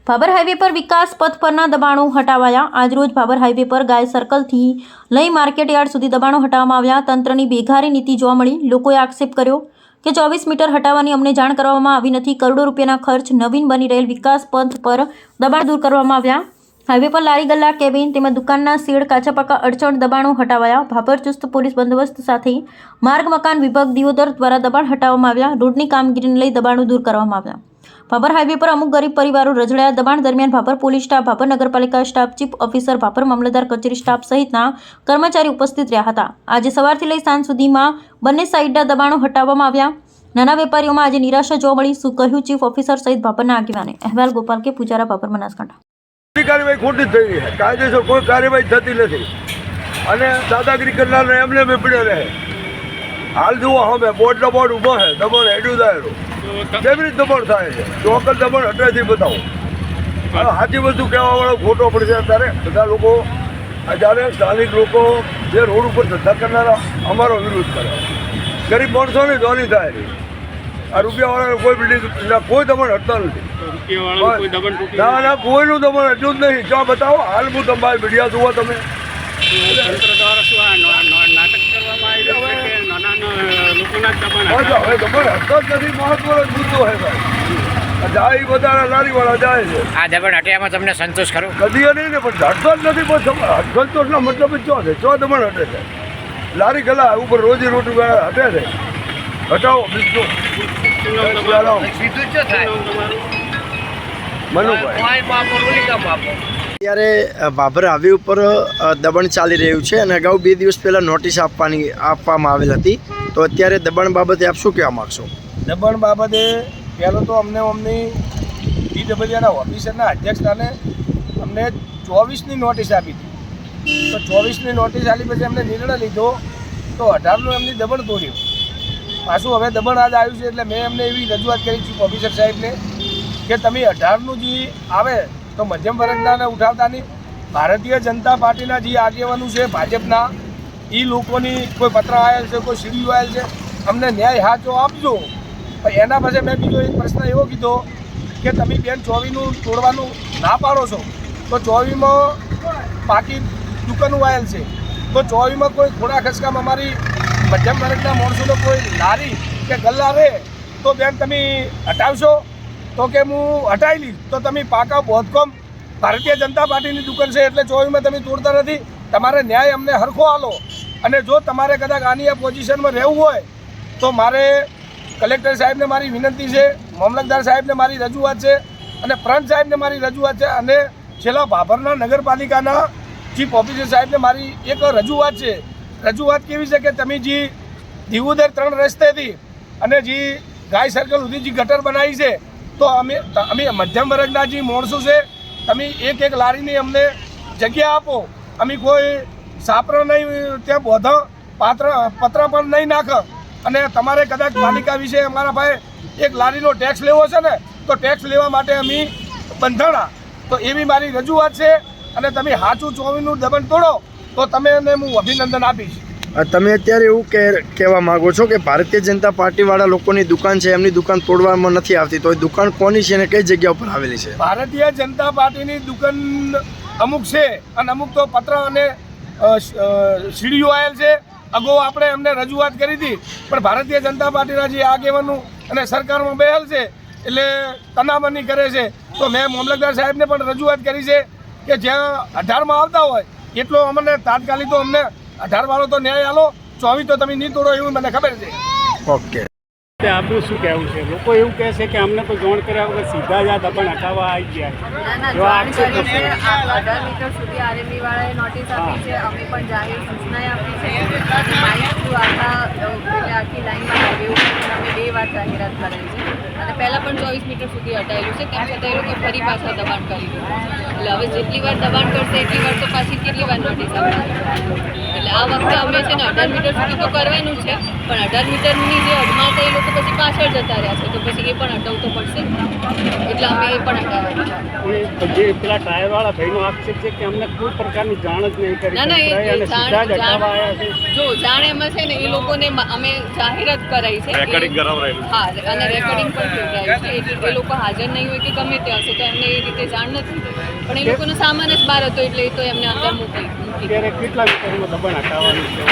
Bhabhar highway પર વિકાસ પથ પરના દબાણો હટાવાયા। આજરોજ ભાભર હાઈવે પર ગાય સર્કલથી લઈ માર્કેટયાર્ડ સુધી દબાણો હટાવવામાં આવ્યા। તંત્રની બેઘારી નીતિ જોવા મળી। લોકોએ આક્ષેપ કર્યો કે 24 મીટર હટાવવાની અમને જાણ કરવામાં આવી નથી। કરોડો રૂપિયાના ખર્ચ નવીન બની રહેલ વિકાસ પથ પર દબાણ દૂર કરવામાં આવ્યા। હાઈવે પર લારી ગલ્લા કેબિન તેમજ દુકાનના શેડ કાચા પાકા અડચણ દબાણો હટાવાયા। ભાભર ચુસ્ત પોલીસ બંદોબસ્ત સાથે માર્ગ મકાન વિભાગ દિયોદર દ્વારા દબાણ હટાવવામાં આવ્યા। રોડની કામગીરીને લઈ દબાણો દૂર કરવામાં આવ્યા। ભાભર હાઈવે પર અમુક ગરીબ પરિવારો રઝળ્યા। દબાણ દરમિયાન ભાભર પોલીસ સ્ટાફ, ભાભર નગરપાલિકા સ્ટાફ, ચીફ ઓફિસર, ભાભર મામલતદાર કચેરી સ્ટાફ સહિતના કર્મચારી ઉપસ્થિત રહ્યા હતા। આજે સવારથી લઈ સાંજ સુધીમાં બંને સાઈડના દબાણો હટાવવામાં આવ્યા। નાના વેપારીઓમાં આજે નિરાશા જોવા મળી। શું કહ્યું ચીફ ઓફિસર સહિત ભાભરના આગેવાને? અહેવાલ ગોપાલ કે પૂજારા, ભાભર, બનાસકાંઠા। કાર્યવાહી ખોટી થઈ રહી છે। કાયદેસર કોઈ કાર્યવાહી થતી નથી અને દાદાગીરી કરનારને એમને પડ્યો રહે। હાલ જુઓ હવે બોર્ડ ઊભો છે, દબાણ હેડ્યું થાય કેવી રીતે દબાણ થાય છે? ચોક્કસ દબાણ હટેથી બતાવો। સાચી વસ્તુ કહેવાવાળો ખોટો પડશે। અત્યારે બધા લોકો, અત્યારે સ્થાનિક લોકો જે રોડ ઉપર ધંધા કરનારા અમારો વિરોધ કરે। ગરીબ માણસોની ધોની થાય। આ રૂપિયાવાળાને કોઈ બિલ્ડિંગ કોઈ દબાણ હટતા નથી। ના ના, કોઈનું દબાણ એટલું જ નહીં। જો બતાવો હાલ હું તમારી મીડિયા જુઓ તમે। હવે દબાણ હટતા જ નથી। મહત્વનો મુદ્દો છે ભાઈ। જાય બધા લારીવાળા જાય છે। આ દબાણ હટ્યામાં તમને સંતોષ ખરો? કદી નહીં ને, પણ હટતો જ નથી। પણ સંતોષનો મતલબ જ શું છે? ચો દબાણ હટે છે? લારી ગલા ઉપર રોજી રોટી હટે છે। હટાવો બીજું અત્યારે ભાભર હાઈવે ઉપર દબાણ ચાલી રહ્યું છે અને અગાઉ 2 દિવસ પહેલાં નોટિસ આપવામાં આવેલ હતી। તો અત્યારે દબાણ બાબતે આપ શું કહેવા માગશો? દબાણ બાબતે પહેલાં તો અમની DWના ઓફિસરના અધ્યક્ષતાને અમને 24ની નોટિસ આપી હતી। તો 24ની નોટિસ આપી પછી એમને નિર્ણય લીધો તો 18નું એમની દબાણ તોડ્યું। પાછું હવે દબાણ આજ આવ્યું છે એટલે મેં એમને એવી રજૂઆત કરી ચીફ ઓફિસર સાહેબને કે તમે 18નું જે આવે તો મધ્યમ વર્ગનાને ઉઠાવતા નહીં। ભારતીય જનતા પાર્ટીના જે આગેવાનો છે ભાજપના, એ લોકોની કોઈ પત્ર આવેલ છે, કોઈ સીડીઓ આવેલ છે, અમને ન્યાય સાચો આપજો। પણ એના પછી મેં બીજો એક પ્રશ્ન એવો કીધો કે તમે બેન 24નું તોડવાનું ના પાડો છો તો 24માં બાકી દુકાનો આવેલ છે તો 24માં કોઈ ખોડા ખસકામ અમારી મધ્યમ વર્ગના માણસોનો કોઈ લારી કે ગલ્લા રહે તો બેન તમે હટાવશો? તો કે હું હટાવી લઈશ। તો તમે પાકા બોધકોમ ભારતીય જનતા પાર્ટીની દુકાન છે એટલે 24માં તમે તોડતા નથી। તમારે ન્યાય અમને હરખો આલો અને જો તમારે કદાચ આની આ પોઝિશનમાં રહેવું હોય તો મારે કલેક્ટર સાહેબને મારી વિનંતી છે, મામલતદાર સાહેબને મારી રજૂઆત છે અને પ્રાંત સાહેબને મારી રજૂઆત છે અને છેલ્લા ભાભરના નગરપાલિકાના ચીફ ઓફિસર સાહેબને મારી એક રજૂઆત છે। રજૂઆત કેવી છે કે તમે જે દિયોદર 3 રસ્તેથી અને જે ગાય સર્કલ સુધી જે ગટર બનાવી છે તો અમે મધ્યમ વર્ગના જે માણસો છે તમે એક લારીની અમને જગ્યા આપો। અમે કોઈ સાપરો નહીં ત્યાં બોધા પત્ર પણ નહીં નાખ અને તમારે કદાચ પાલિકા વિશે અમારા ભાઈ એક લારીનો ટેક્સ લેવો છે ને તો ટેક્સ લેવા માટે અમે બંધાણા। તો એવી મારી રજૂઆત છે અને તમે સાચું 24નું દબાણ તોડો તો તમે હું અભિનંદન આપીશ। તમે અત્યારે એવું કહેવા માગો છો કે ભારતીય જનતા પાર્ટીવાળા લોકોની દુકાન છે એમની દુકાન તોડવામાં નથી આવતી, તો એ દુકાન કોની છે અને કઈ જગ્યા ઉપર આવેલી છે? ભારતીય જનતા પાર્ટીની દુકાન અમુક છે અને અમુક તો પત્ર અને સીડીઓ આવેલ છે। અગાઉ આપણે એમને રજૂઆત કરી હતી પણ ભારતીય જનતા પાર્ટીના જે આગેવાનો અને સરકારમાં બેહેલ છે એટલે તનામની કરે છે। તો મેં મામલતદાર સાહેબને પણ રજૂઆત કરી છે કે જ્યાં 18માં આવતા હોય એટલો અમને તાત્કાલિક તો અમને 18 વાળો તો ન્યાય આલો, 24 તો તમે નહીં તોડો એવું મને ખબર છે। ઓકે, આપનું શું કહેવું છે? લોકો એવું કહે છે કે અમને કોઈ જાણ કર્યા વગર સીધા જ આ દબાણ હટાવવા આવી ગયા। 18 મીટર સુધી આરએમબી વાળાએ નોટિસ આપી છે, અમે પણ જાહેર સૂચનાએ આપી છે। માઇક થ્રુ આખી લાઈનમાં હાઈવે ઉપર અમે 2 વાર જાહેરાત કરાઈ છે અને પહેલાં પણ 24 મીટર સુધી હટાયેલું છે, તેમ છતાં એ લોકો ફરી પાછા દબાણ કરી દીધું છે। એટલે હવે જેટલી વાર દબાણ કરશે એટલી વાર તો પાછી કેટલી વાર નોટિસ આપશે। એટલે આ વખતે અમે છે ને 18 મીટર સુધી તો કરવાનું છે પણ 18 મીટરની જે હદમાં હતા એ લોકો પછી પાછળ જતા રહ્યા છે, તો પછી એ પણ હટાવવું તો પડશે જ ને. એટલે અમે એ પણ હટાવ્યા. અને જે પેલા ટાયરવાળા ભાઈનો આક્ષેપ છે કે અમને કોઈ પ્રકારની જાણ જ નહીં કરી ના ના અને એ સીધા જ હટાવવા આવ્યા છે. જો જાણ એમાં છે ને એ લોકોને અમે જાહેરાત કરાઈ છે રેકોર્ડિંગ કરાવરાયેલું. હા, અને રેકોર્ડિંગ પણ કરાયું છે. એટલે એ લોકો હાજર નહીં હોય કે ગમે તે હશે તો એમને એ રીતે જાણ નથી, પણ એ લોકોનો સામાન જ બહાર હતો એટલે એ તો એમને અંદર મૂકી અત્યારે કેટલા મીટરનું દબાણ હટાવવાનું છે?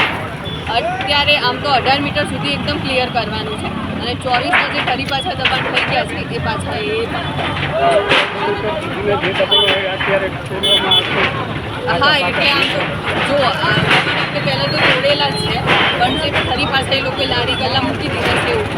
અત્યારે આમ તો 18 મીટર સુધી એકદમ ક્લિયર કરવાનું છે, અને 24 જે ફરી પાછા દબાણ થઈ ગયા છે એ પાછા એ જે દબાણો હોય અત્યારે છોડવામાં આવશે. હા, એટલે આમ તો જો પહેલાં તો તોડેલા જ છે, પણ જે ફરી પાછા એ લોકો લારી ગલ્લા મૂકી દીધા છે એવું.